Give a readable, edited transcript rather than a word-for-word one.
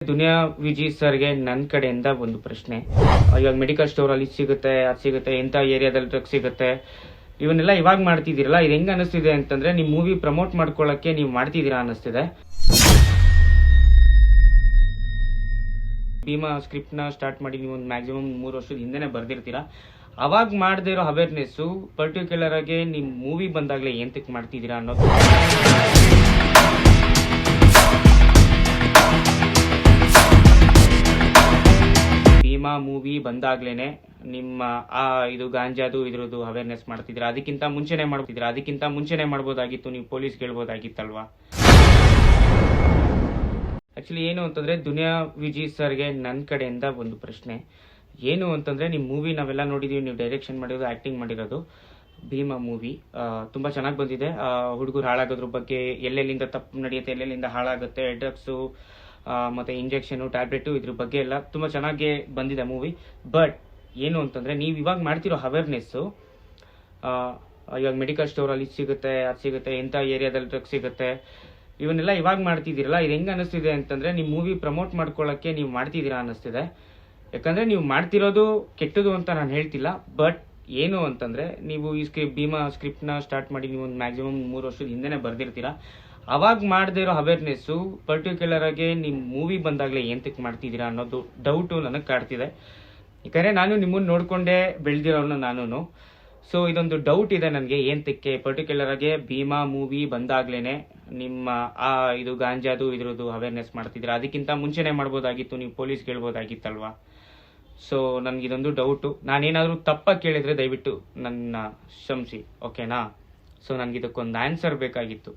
ದುನಿಯಾ ವಿಜಿ ಸರ್ಗೆ ನನ್ನ ಕಡೆಯಿಂದ ಒಂದು ಪ್ರಶ್ನೆ. ಇವಾಗ ಮೆಡಿಕಲ್ ಸ್ಟೋರ್ ಅಲ್ಲಿ ಸಿಗುತ್ತೆ, ಅದು ಸಿಗುತ್ತೆ, ಎಂಥ ಏರಿಯಾದಲ್ಲಿ ಡ್ರಗ್ ಸಿಗುತ್ತೆ, ಇವನ್ನೆಲ್ಲ ಇವಾಗ ಮಾಡ್ತಿದ್ದೀರಲ್ಲ, ಇದು ಹೆಂಗ್ ಅನಿಸ್ತಿದೆ ಅಂತಂದ್ರೆ ನಿಮ್ಮ ಮೂವಿ ಪ್ರಮೋಟ್ ಮಾಡ್ಕೊಳ್ಳೋಕ್ಕೆ ನೀವು ಮಾಡ್ತಿದ್ದೀರಾ ಅನಿಸ್ತಿದೆ. ಭೀಮಾ ಸ್ಕ್ರಿಪ್ಟ್ನ ಸ್ಟಾರ್ಟ್ ಮಾಡಿ ನೀವು ಒಂದು ಮ್ಯಾಕ್ಸಿಮಮ್ 3 ವರ್ಷದ ಹಿಂದೆನೇ ಬರ್ದಿರ್ತೀರಾ. ಅವಾಗ ಮಾಡದೇ ಇರೋ ಅವೇರ್ನೆಸ್ಸು ಪರ್ಟಿಕ್ಯುಲರ್ ಆಗಿ ನಿಮ್ಮ ಮೂವಿ ಬಂದಾಗಲೇ ಏಂತಕ್ಕೆ ಮಾಡ್ತಿದ್ದೀರಾ ಅನ್ನೋದು. ಭೀಮಾ ಮೂವಿ ಬಂದಾಗ್ಲೇನೆ ನಿಮ್ಮ ಇದು ಗಾಂಜಾದು ಇದ್ರದ್ದು ಅವೇರ್ನೆಸ್ ಮಾಡ್ತಿದ್ದೀರಾ. ಅದಕ್ಕಿಂತ ಮುಂಚೆನೆ ಮಾಡ್ಬೋದಾಗಿತ್ತು, ನೀವು ಪೊಲೀಸ್ ಹೇಳ್ಬೋದಾಗಿತ್ತಲ್ವಾ. ಆಕ್ಚುಲಿ ಏನು ಅಂತಂದ್ರೆ ದುನಿಯಾ ವಿಜಿ ಸರ್ಗೆ ನನ್ನ ಕಡೆಯಿಂದ ಒಂದು ಪ್ರಶ್ನೆ. ಏನು ಅಂತಂದ್ರೆ ನಿಮ್ಮ ಮೂವಿ ನಾವೆಲ್ಲ ನೋಡಿದೀವಿ, ನೀವು ಡೈರೆಕ್ಷನ್ ಮಾಡಿರೋದು, ಆಕ್ಟಿಂಗ್ ಮಾಡಿರೋದು. ಭೀಮಾ ಮೂವಿ ತುಂಬಾ ಚೆನ್ನಾಗಿ ಬಂದಿದೆ. ಹುಡುಗರು ಹಾಳಾಗೋದ್ರ ಬಗ್ಗೆ, ಎಲ್ಲೆಲ್ಲಿಂದ ತಪ್ಪು ನಡೆಯುತ್ತೆ, ಎಲ್ಲೆಲ್ಲಿಂದ ಹಾಳಾಗುತ್ತೆ, ಡ್ರಗ್ಸು ಮತ್ತೆ ಇಂಜೆಕ್ಷನ್, ಟ್ಯಾಬ್ಲೆಟು, ಇದ್ರ ಬಗ್ಗೆ ಎಲ್ಲ ತುಂಬಾ ಚೆನ್ನಾಗಿ ಬಂದಿದೆ ಮೂವಿ. ಬಟ್ ಏನು ಅಂತಂದ್ರೆ ನೀವು ಇವಾಗ ಮಾಡ್ತಿರೋ ಅವೇರ್ನೆಸ್ಸು ಇವಾಗ ಮೆಡಿಕಲ್ ಸ್ಟೋರ್ ಅಲ್ಲಿ ಸಿಗುತ್ತೆ, ಅದು ಸಿಗುತ್ತೆ, ಎಂಥ ಏರಿಯಾದಲ್ಲಿ ಡ್ರಗ್ ಸಿಗುತ್ತೆ, ಇವನ್ನೆಲ್ಲ ಇವಾಗ ಮಾಡ್ತಿದ್ದೀರಲ್ಲ, ಇದು ಹೆಂಗ್ ಅನಿಸ್ತಿದೆ ಅಂತಂದ್ರೆ ನಿಮ್ಮ ಮೂವಿ ಪ್ರಮೋಟ್ ಮಾಡ್ಕೊಳ್ಳೋಕ್ಕೆ ನೀವು ಮಾಡ್ತಿದ್ದೀರಾ ಅನಿಸ್ತಿದೆ. ಯಾಕಂದ್ರೆ ನೀವು ಮಾಡ್ತಿರೋದು ಕೆಟ್ಟದು ಅಂತ ನಾನು ಹೇಳ್ತಿಲ್ಲ. ಬಟ್ ಏನು ಅಂತಂದ್ರೆ ನೀವು ಈ ಭೀಮಾ ಸ್ಕ್ರಿಪ್ಟ್ನ ಸ್ಟಾರ್ಟ್ ಮಾಡಿ ನೀವು ಒಂದು ಮ್ಯಾಕ್ಸಿಮಮ್ 3 ವರ್ಷದ ಹಿಂದೆನೇ ಬರ್ದಿರ್ತೀರಾ. ಅವಾಗ ಮಾಡದೇ ಇರೋ ಅವೇರ್ನೆಸ್ಸು ಪರ್ಟಿಕ್ಯುಲರ್ ಆಗಿ ನಿಮ್ಮ ಮೂವಿ ಬಂದಾಗಲೇ ಏಂತಕ್ಕೆ ಮಾಡ್ತಿದ್ದೀರಾ ಅನ್ನೋದು ಡೌಟು ನನಗೆ ಕಾಡ್ತಿದೆ. ಯಾಕಂದರೆ ನಾನು ನಿಮ್ಮನ್ನು ನೋಡಿಕೊಂಡೇ ಬೆಳೆದಿರೋನು ನಾನು. ಸೊ ಇದೊಂದು ಡೌಟ್ ಇದೆ ನನಗೆ, ಏಂತಕ್ಕೆ ಪರ್ಟಿಕ್ಯುಲರ್ ಆಗಿ ಭೀಮಾ ಮೂವಿ ಬಂದಾಗ್ಲೇನೆ ನಿಮ್ಮ ಇದು ಗಾಂಜಾದು ಇದ್ರದ್ದು ಅವೇರ್ನೆಸ್ ಮಾಡ್ತಿದ್ದೀರಾ. ಅದಕ್ಕಿಂತ ಮುಂಚೆನೆ ಮಾಡ್ಬೋದಾಗಿತ್ತು, ನೀವು ಪೊಲೀಸ್ ಹೇಳ್ಬೋದಾಗಿತ್ತಲ್ವಾ. ಸೊ ನನಗಿದೊಂದು ಡೌಟು. ನಾನೇನಾದರೂ ತಪ್ಪಾಗಿ ಕೇಳಿದರೆ ದಯವಿಟ್ಟು ನನ್ನ ಕ್ಷಮಿಸಿ, ಓಕೆನಾ. ಸೊ ನನಗಿದಕ್ಕೊಂದು ಆನ್ಸರ್ ಬೇಕಾಗಿತ್ತು.